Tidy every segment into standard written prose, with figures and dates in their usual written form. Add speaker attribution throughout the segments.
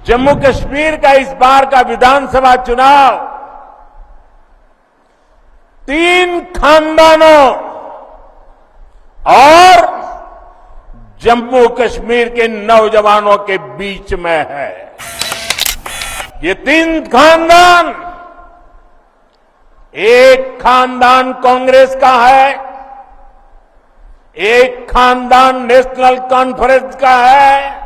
Speaker 1: जम्मू कश्मीर का इस बार का विधानसभा चुनाव 3 खानदानों और जम्मू कश्मीर के नौजवानों के बीच में है। ये 3 खानदान, एक खानदान कांग्रेस का है, एक खानदान नेशनल कॉन्फ्रेंस का है,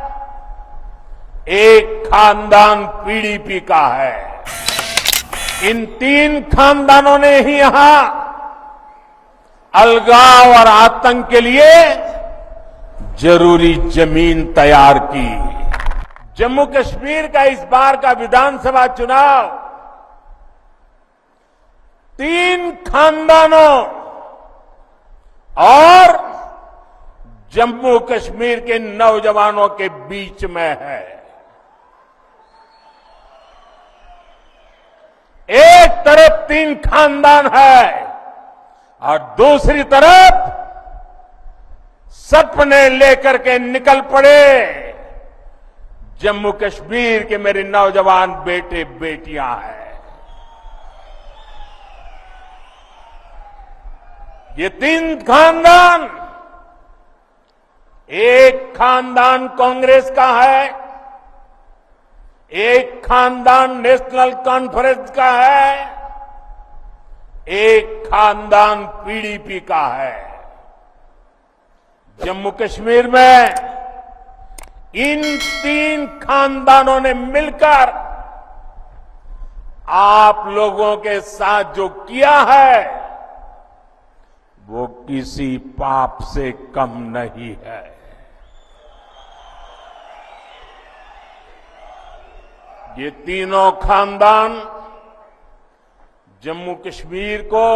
Speaker 1: एक खानदान पीडीपी का है। इन 3 खानदानों ने ही यहां अलगाव और आतंक के लिए जरूरी जमीन तैयार की। जम्मू कश्मीर का इस बार का विधानसभा चुनाव 3 खानदानों और जम्मू कश्मीर के नौजवानों के बीच में है। एक तरफ 3 खानदान है और दूसरी तरफ सपने लेकर के निकल पड़े जम्मू कश्मीर के मेरे नौजवान बेटे बेटियां हैं। ये 3 खानदान, एक खानदान कांग्रेस का है, एक खानदान नेशनल कॉन्फ्रेंस का है, एक खानदान पीडीपी का है। जम्मू कश्मीर में इन 3 खानदानों ने मिलकर आप लोगों के साथ जो किया है वो किसी पाप से कम नहीं है। ये तीनों खानदान जम्मू कश्मीर को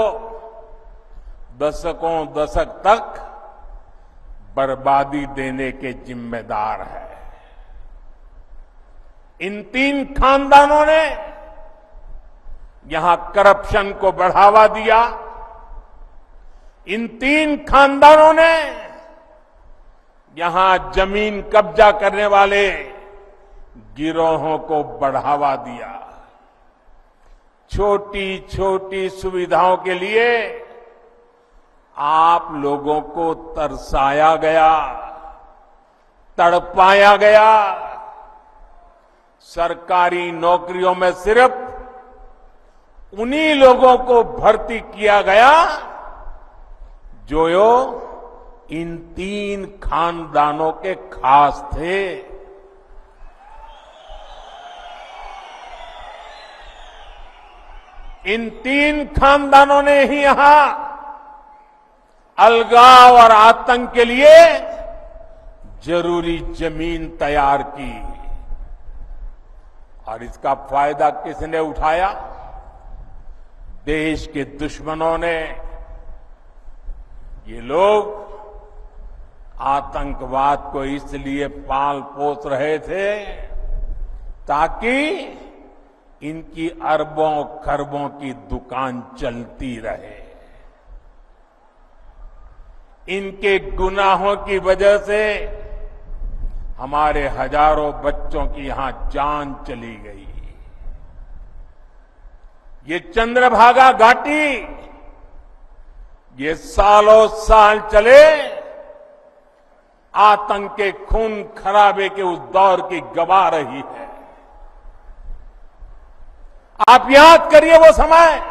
Speaker 1: दशक तक बर्बादी देने के जिम्मेदार है। इन 3 खानदानों ने यहां करप्शन को बढ़ावा दिया। इन 3 खानदानों ने यहां जमीन कब्जा करने वाले गिरोहों को बढ़ावा दिया। छोटी छोटी सुविधाओं के लिए आप लोगों को तरसाया गया, तड़पाया गया। सरकारी नौकरियों में सिर्फ उन्हीं लोगों को भर्ती किया गया जो इन 3 खानदानों के खास थे। इन 3 खानदानों ने ही यहां अलगाव और आतंक के लिए जरूरी जमीन तैयार की और इसका फायदा किसने उठाया? देश के दुश्मनों ने। ये लोग आतंकवाद को इसलिए पाल पोस रहे थे ताकि इनकी अरबों खरबों की दुकान चलती रहे। इनके गुनाहों की वजह से हमारे हजारों बच्चों की यहां जान चली गई। ये चंद्रभागा घाटी ये सालों साल चले आतंक के खून खराबे के उस दौर की गवा रही है। आप याद करिए वो समय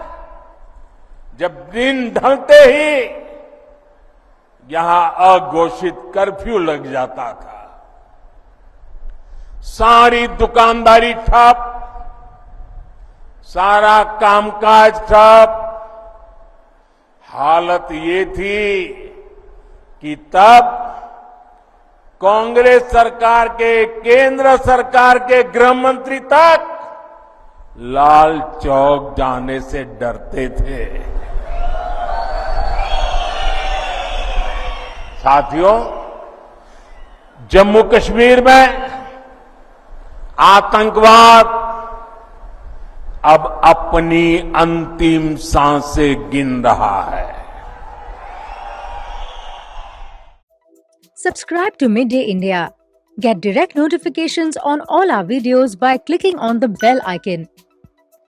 Speaker 1: जब दिन ढलते ही यहां अघोषित कर्फ्यू लग जाता था। सारी दुकानदारी ठप, सारा कामकाज ठप। हालत ये थी कि तब कांग्रेस सरकार के, केंद्र सरकार के गृह मंत्री तक लाल चौक जाने से डरते थे। साथियों, जम्मू कश्मीर में आतंकवाद अब अपनी अंतिम सांसें गिन रहा है।
Speaker 2: Subscribe to Midday India. Get direct notifications on all our videos by clicking on the bell icon.